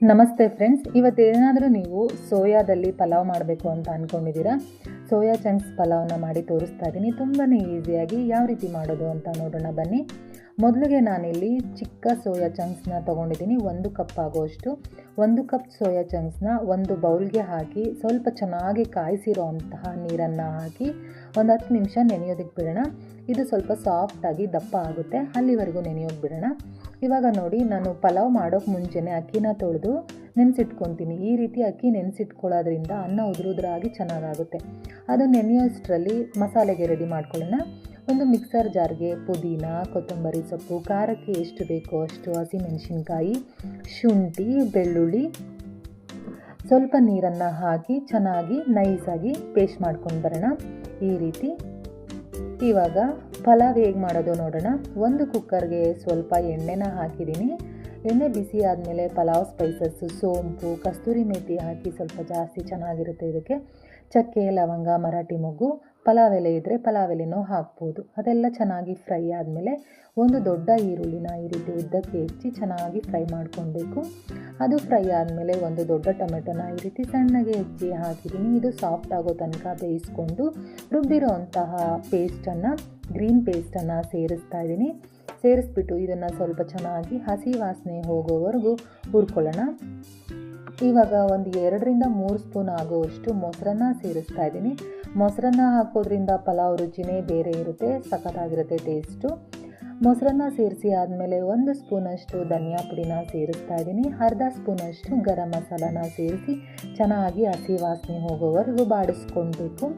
ನಮಸ್ತೆ ಫ್ರೆಂಡ್ಸ್, ಇವತ್ತೇನಾದರೂ ನೀವು ಸೋಯಾದಲ್ಲಿ ಪಲಾವ್ ಮಾಡಬೇಕು ಅಂತ ಅಂದ್ಕೊಂಡಿದ್ದೀರಾ. ಸೋಯಾ ಚಂಕ್ಸ್ ಪಲಾವ್ನ ಮಾಡಿ ತೋರಿಸ್ತಾ ಇದ್ದೀನಿ. ತುಂಬಾ ಈಸಿಯಾಗಿ ಯಾವ ರೀತಿ ಮಾಡೋದು ಅಂತ ನೋಡೋಣ ಬನ್ನಿ. ಮೊದಲಿಗೆ ನಾನಿಲ್ಲಿ ಚಿಕ್ಕ ಸೋಯಾ ಚಂಕ್ಸ್ನ ತೊಗೊಂಡಿದ್ದೀನಿ. 1 ಕಪ್ ಆಗೋಷ್ಟು. 1 ಕಪ್ ಸೋಯಾ ಚಂಕ್ಸ್ನ ಒಂದು ಬೌಲ್ಗೆ ಹಾಕಿ ಸ್ವಲ್ಪ ಚೆನ್ನಾಗಿ ಕಾಯಿಸಿರೋ ಅಂತಹ ನೀರನ್ನು ಹಾಕಿ ಒಂದು 10 ನಿಮಿಷ ನೆನೆಯೋದಕ್ಕೆ ಬಿಡೋಣ. ಇದು ಸ್ವಲ್ಪ ಸಾಫ್ಟಾಗಿ ದಪ್ಪ ಆಗುತ್ತೆ, ಅಲ್ಲಿವರೆಗೂ ನೆನೆಯೋಕೆ ಬಿಡೋಣ. ಇವಾಗ ನೋಡಿ, ನಾನು ಪಲಾವ್ ಮಾಡೋಕ್ಕೆ ಮುಂಚೆನೇ ಅಕ್ಕಿನ ತೊಳೆದು ನೆನೆಸಿಟ್ಕೊತೀನಿ. ಈ ರೀತಿ ಅಕ್ಕಿ ನೆನೆಸಿಟ್ಕೊಳ್ಳೋದ್ರಿಂದ ಅನ್ನ ಉದುರಾಗಿ ಚೆನ್ನಾಗಾಗುತ್ತೆ. ಅದು ನೆನೆಯೋಷ್ಟರಲ್ಲಿ ಮಸಾಲೆಗೆ ರೆಡಿ ಮಾಡ್ಕೊಳ್ಳೋಣ. ಒಂದು ಮಿಕ್ಸರ್ ಜಾರ್ಗೆ ಪುದೀನ, ಕೊತ್ತಂಬರಿ ಸೊಪ್ಪು, ಖಾರಕ್ಕೆ ಎಷ್ಟು ಬೇಕೋ ಅಷ್ಟು ಹಸಿಮೆಣಸಿನ್ಕಾಯಿ, ಶುಂಠಿ, ಬೆಳ್ಳುಳ್ಳಿ, ಸ್ವಲ್ಪ ನೀರನ್ನು ಹಾಕಿ ಚೆನ್ನಾಗಿ ನೈಸಾಗಿ ಪೇಸ್ಟ್ ಮಾಡ್ಕೊಂಡು ಬರೋಣ. ಈ ರೀತಿ ಇವಾಗ ಪಲಾವ್ ಹೇಗೆ ಮಾಡೋದು ನೋಡೋಣ. ಒಂದು ಕುಕ್ಕರ್ಗೆ ಸ್ವಲ್ಪ ಎಣ್ಣೆನ ಹಾಕಿದ್ದೀನಿ. ಎಣ್ಣೆ ಬಿಸಿ ಆದಮೇಲೆ ಪಲಾವ್ ಸ್ಪೈಸಸ್ಸು, ಸೋಂಪು, ಕಸ್ತೂರಿ ಮೇಥಿ ಹಾಕಿ ಸ್ವಲ್ಪ ಜಾಸ್ತಿ ಚೆನ್ನಾಗಿರುತ್ತೆ. ಇದಕ್ಕೆ ಚಕ್ಕೆ, ಲವಂಗ, ಮರಾಠಿ ಮೊಗ್ಗು, ಪಲಾವ್ ಎಲೆ ಇದ್ದರೆ ಪಲಾವ್ ಎಲೆನೂ ಹಾಕ್ಬೋದು. ಅದೆಲ್ಲ ಚೆನ್ನಾಗಿ ಫ್ರೈ ಆದಮೇಲೆ ಒಂದು ದೊಡ್ಡ ಈರುಳ್ಳಿನ ಈ ರೀತಿ ಉದ್ದಕ್ಕೆ ಹೆಚ್ಚಿ ಚೆನ್ನಾಗಿ ಫ್ರೈ ಮಾಡ್ಕೊಳ್ಬೇಕು. ಅದು ಫ್ರೈ ಆದಮೇಲೆ ಒಂದು ದೊಡ್ಡ ಟೊಮೆಟೊನ ಈ ರೀತಿ ಸಣ್ಣಗೆ ಹೆಚ್ಚಿ ಹಾಕಿದ್ದೀನಿ. ಇದು ಸಾಫ್ಟ್ ಆಗೋ ತನಕ ಬೇಯಿಸ್ಕೊಂಡು ರುಬ್ಬಿರೋ ಅಂತಹ ಪೇಸ್ಟನ್ನು, ಗ್ರೀನ್ ಪೇಸ್ಟನ್ನು ಸೇರಿಸ್ತಾ ಇದ್ದೀನಿ. ಸೇರಿಸ್ಬಿಟ್ಟು ಇದನ್ನು ಸ್ವಲ್ಪ ಚೆನ್ನಾಗಿ ಹಸಿ ವಾಸನೆ ಹೋಗೋವರೆಗೂ ಹುರ್ಕೊಳ್ಳೋಣ. ಇವಾಗ ಒಂದು 2ರಿಂದ 3 ಸ್ಪೂನ್ ಆಗೋವಷ್ಟು ಮೊಸರನ್ನ ಸೇರಿಸ್ತಾ ಇದ್ದೀನಿ. ಮೊಸರನ್ನ ಹಾಕೋದ್ರಿಂದ ಪಲಾವ್ ರುಚಿನೇ ಬೇರೆ ಇರುತ್ತೆ, ಸಖತ್ತಾಗಿರುತ್ತೆ ಟೇಸ್ಟು. ಮೊಸರನ್ನ ಸೇರಿಸಿ ಆದಮೇಲೆ 1 ಸ್ಪೂನಷ್ಟು ಧನಿಯಾ ಪುಡಿನ ಸೇರಿಸ್ತಾ ಇದ್ದೀನಿ. ಅರ್ಧ ಸ್ಪೂನಷ್ಟು ಗರಂ ಮಸಾಲಾನ ಸೇರಿಸಿ ಚೆನ್ನಾಗಿ ಹಸಿ ವಾಸನೆ ಹೋಗೋವರೆಗೂ ಬಾಡಿಸ್ಕೊಳ್ಬೇಕು.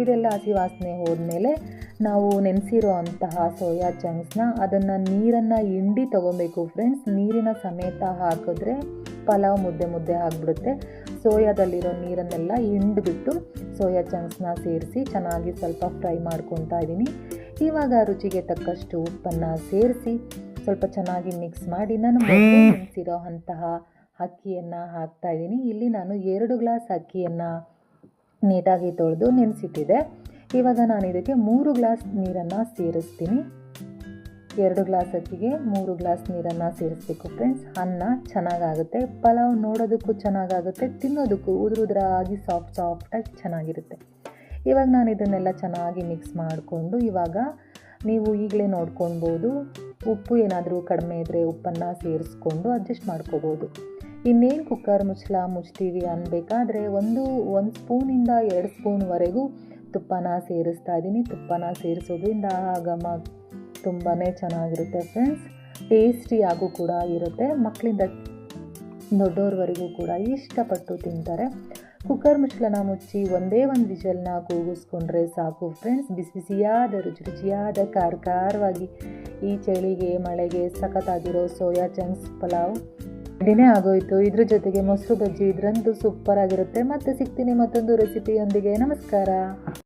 ಇದೆಲ್ಲ ಹಸಿ ವಾಸನೆ ಹೋದ್ಮೇಲೆ ನಾವು ನೆನೆಸಿರೋ ಅಂತಹ ಸೋಯಾ ಚಂಕ್ಸ್ನ ಅದನ್ನು ನೀರನ್ನು ಹಿಂಡಿ ತೊಗೊಬೇಕು ಫ್ರೆಂಡ್ಸ್. ನೀರಿನ ಸಮೇತ ಹಾಕಿದ್ರೆ ಪಲಾವ್ ಮುದ್ದೆ ಆಗಿಬಿಡುತ್ತೆ. ಸೋಯಾದಲ್ಲಿರೋ ನೀರನ್ನೆಲ್ಲ ಹಿಂಡಿಬಿಟ್ಟು ಸೋಯಾ ಚಂಕ್ಸ್ನ ಸೇರಿಸಿ ಚೆನ್ನಾಗಿ ಸ್ವಲ್ಪ ಫ್ರೈ ಮಾಡ್ಕೊತಾ ಇದ್ದೀನಿ. ಇವಾಗ ರುಚಿಗೆ ತಕ್ಕಷ್ಟು ಉಪ್ಪನ್ನು ಸೇರಿಸಿ ಸ್ವಲ್ಪ ಚೆನ್ನಾಗಿ ಮಿಕ್ಸ್ ಮಾಡಿ ನಾನು ಮೊದಲೇ ನೆನೆಸಿರೋ ಅಂತಹ ಅಕ್ಕಿಯನ್ನು ಹಾಕ್ತಾಯಿದ್ದೀನಿ. ಇಲ್ಲಿ ನಾನು 2 ಗ್ಲಾಸ್ ಅಕ್ಕಿಯನ್ನು ನೀಟಾಗಿ ತೊಳೆದು ನೆನೆಸಿಟ್ಟಿದ್ದೆ. ಇವಾಗ ನಾನು ಇದಕ್ಕೆ 3 ಗ್ಲಾಸ್ ನೀರನ್ನು ಸೇರಿಸ್ತೀನಿ. 2 ಗ್ಲಾಸ್ ಅಕ್ಕಿಗೆ 3 ಗ್ಲಾಸ್ ನೀರನ್ನು ಸೇರಿಸ್ಬೇಕು ಫ್ರೆಂಡ್ಸ್. ಅನ್ನ ಚೆನ್ನಾಗಾಗುತ್ತೆ, ಪಲಾವ್ ನೋಡೋದಕ್ಕೂ ಚೆನ್ನಾಗಾಗುತ್ತೆ, ತಿನ್ನೋದಕ್ಕೂ ಉದುರಾಗಿ ಸಾಫ್ಟಾಗಿ ಚೆನ್ನಾಗಿರುತ್ತೆ. ಇವಾಗ ನಾನು ಇದನ್ನೆಲ್ಲ ಚೆನ್ನಾಗಿ ಮಿಕ್ಸ್ ಮಾಡಿಕೊಂಡು, ಇವಾಗ ನೀವು ಈಗಲೇ ನೋಡ್ಕೊಳ್ಬೋದು, ಉಪ್ಪು ಏನಾದರೂ ಕಡಿಮೆ ಇದ್ದರೆ ಉಪ್ಪನ್ನು ಸೇರಿಸ್ಕೊಂಡು ಅಡ್ಜಸ್ಟ್ ಮಾಡ್ಕೋಬೋದು. ಇನ್ನೇನು ಕುಕ್ಕರ್ ಮುಚ್ತೀವಿ ಅನ್ನಬೇಕಾದ್ರೆ ಒಂದು ಸ್ಪೂನಿಂದ 2 ಸ್ಪೂನ್ವರೆಗೂ ತುಪ್ಪನ ಸೇರಿಸ್ತಾ ಇದ್ದೀನಿ. ತುಪ್ಪನ ಸೇರಿಸೋದ್ರಿಂದ ಘಮ ತುಂಬಾ ಚೆನ್ನಾಗಿರುತ್ತೆ ಫ್ರೆಂಡ್ಸ್. ಟೇಸ್ಟಿಯಾಗೂ ಕೂಡ ಇರುತ್ತೆ. ಮಕ್ಕಳಿಂದ ದೊಡ್ಡೋರ್ವರೆಗೂ ಕೂಡ ಇಷ್ಟಪಟ್ಟು ತಿಂತಾರೆ. ಕುಕ್ಕರ್ ಮುಚ್ಚಳನ ಮುಚ್ಚಿ ಒಂದೇ ಒಂದು ವಿಷಲ್ನ ಕೂಗಿಸ್ಕೊಂಡ್ರೆ ಸಾಕು ಫ್ರೆಂಡ್ಸ್. ಬಿಸಿಯಾದ ರುಚಿಯಾದ ಖಾರವಾಗಿ ಈ ಚಳಿಗೆ ಮಳೆಗೆ ಸಖತ್ತಾಗಿರೋ ಸೋಯಾ ಚಂಕ್ಸ್ ಪಲಾವ್ ರೆಡಿನೇ ಆಗೋಯ್ತು. ಇದ್ರ ಜೊತೆಗೆ ಮೊಸರು ಬಜ್ಜಿ ಇದ್ರಂತೂ ಸೂಪರ್ ಆಗಿರುತ್ತೆ. ಮತ್ತೆ ಸಿಗ್ತೀನಿ ಮತ್ತೊಂದು ರೆಸಿಪಿಯೊಂದಿಗೆ. ನಮಸ್ಕಾರ.